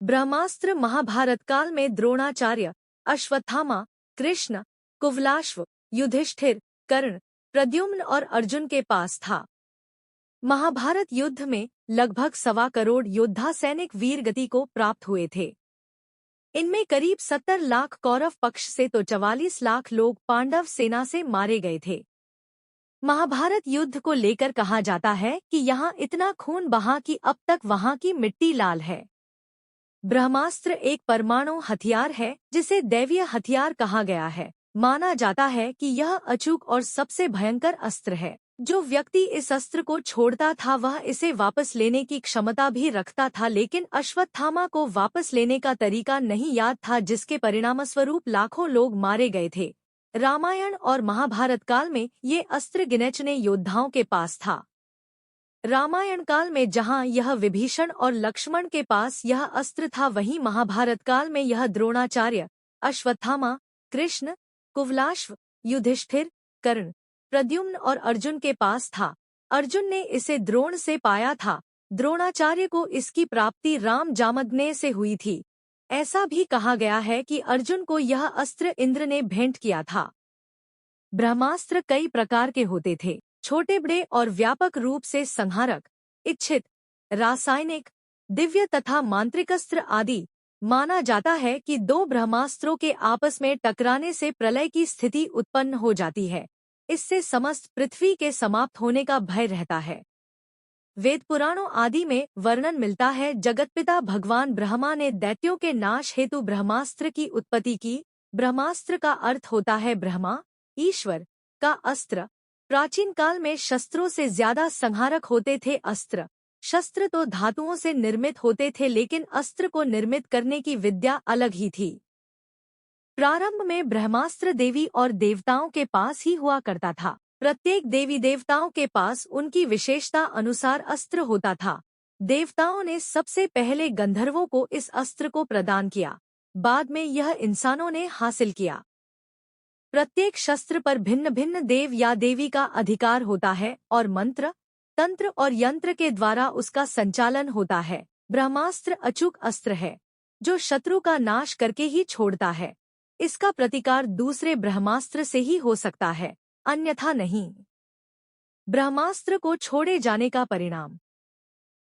ब्रह्मास्त्र महाभारत काल में द्रोणाचार्य, अश्वत्थामा, कृष्ण, कुवलाश्व, युधिष्ठिर, कर्ण, प्रद्युम्न और अर्जुन के पास था। महाभारत युद्ध में लगभग 1.25 करोड़ योद्धा सैनिक वीरगति को प्राप्त हुए थे। इनमें करीब 70 लाख कौरव पक्ष से तो 44 लाख लोग पांडव सेना से मारे गए थे। महाभारत युद्ध को लेकर कहा जाता है कि यहाँ इतना खून बहा कि अब तक वहाँ की मिट्टी लाल है। ब्रह्मास्त्र एक परमाणु हथियार है जिसे दैवीय हथियार कहा गया है। माना जाता है कि यह अचूक और सबसे भयंकर अस्त्र है। जो व्यक्ति इस अस्त्र को छोड़ता था वह इसे वापस लेने की क्षमता भी रखता था, लेकिन अश्वत्थामा को वापस लेने का तरीका नहीं याद था, जिसके परिणामस्वरूप लाखों लोग मारे गए थे। रामायण और महाभारत काल में ये अस्त्र गिने-चुने योद्धाओं के पास था। रामायण काल में जहां यह विभीषण और लक्ष्मण के पास यह अस्त्र था, वहीं महाभारत काल में यह द्रोणाचार्य, अश्वत्थामा, कृष्ण, कुवलाश्व, युधिष्ठिर, कर्ण, प्रद्युम्न और अर्जुन के पास था। अर्जुन ने इसे द्रोण से पाया था। द्रोणाचार्य को इसकी प्राप्ति राम जामग्ने से हुई थी। ऐसा भी कहा गया है कि अर्जुन को यह अस्त्र इंद्र ने भेंट किया था। ब्रह्मास्त्र कई प्रकार के होते थे, छोटे बड़े और व्यापक रूप से संहारक, इच्छित, रासायनिक, दिव्य तथा मांत्रिकस्त्र आदि। माना जाता है कि 2 ब्रह्मास्त्रों के आपस में टकराने से प्रलय की स्थिति उत्पन्न हो जाती है। इससे समस्त पृथ्वी के समाप्त होने का भय रहता है। वेद पुराणों आदि में वर्णन मिलता है, जगतपिता भगवान ब्रह्मा ने दैत्यों के नाश हेतु ब्रह्मास्त्र की उत्पत्ति की। ब्रह्मास्त्र का अर्थ होता है ब्रह्मा, ईश्वर का अस्त्र। प्राचीन काल में शस्त्रों से ज्यादा संहारक होते थे अस्त्र। शस्त्र तो धातुओं से निर्मित होते थे, लेकिन अस्त्र को निर्मित करने की विद्या अलग ही थी। प्रारंभ में ब्रह्मास्त्र देवी और देवताओं के पास ही हुआ करता था। प्रत्येक देवी देवताओं के पास उनकी विशेषता अनुसार अस्त्र होता था। देवताओं ने सबसे पहले गंधर्वों को इस अस्त्र को प्रदान किया, बाद में यह इंसानों ने हासिल किया। प्रत्येक शस्त्र पर भिन्न भिन्न देव या देवी का अधिकार होता है और मंत्र, तंत्र और यंत्र के द्वारा उसका संचालन होता है। ब्रह्मास्त्र अचूक अस्त्र है जो शत्रु का नाश करके ही छोड़ता है। इसका प्रतिकार दूसरे ब्रह्मास्त्र से ही हो सकता है, अन्यथा नहीं। ब्रह्मास्त्र को छोड़े जाने का परिणाम।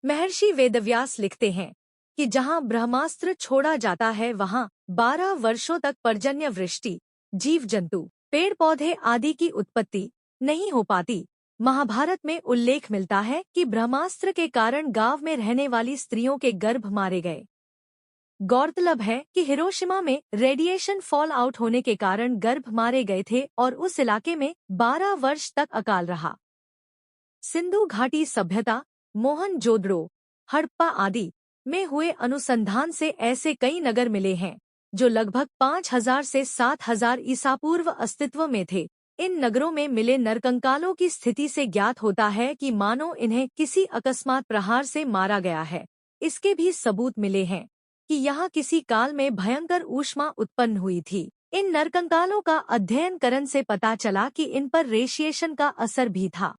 महर्षि वेदव्यास लिखते हैं कि जहां ब्रह्मास्त्र छोड़ा जाता है वहां 12 वर्षों तक पर्जन्य वृष्टि, जीव जंतु, पेड़ पौधे आदि की उत्पत्ति नहीं हो पाती। महाभारत में उल्लेख मिलता है कि ब्रह्मास्त्र के कारण गांव में रहने वाली स्त्रियों के गर्भ मारे गए। गौरतलब है कि हिरोशिमा में रेडिएशन फॉल आउट होने के कारण गर्भ मारे गए थे और उस इलाके में 12 वर्ष तक अकाल रहा। सिंधु घाटी सभ्यता, मोहनजोदड़ो, हड़प्पा आदि में हुए अनुसंधान से ऐसे कई नगर मिले हैं जो लगभग 5000 से 7000 ईसा पूर्व अस्तित्व में थे। इन नगरों में मिले नरकंकालों की स्थिति से ज्ञात होता है कि मानो इन्हें किसी अकस्मात प्रहार से मारा गया है। इसके भी सबूत मिले हैं कि यहाँ किसी काल में भयंकर ऊष्मा उत्पन्न हुई थी। इन नरकंकालों का अध्ययन करने से पता चला कि इन पर रेडिएशन का असर भी था।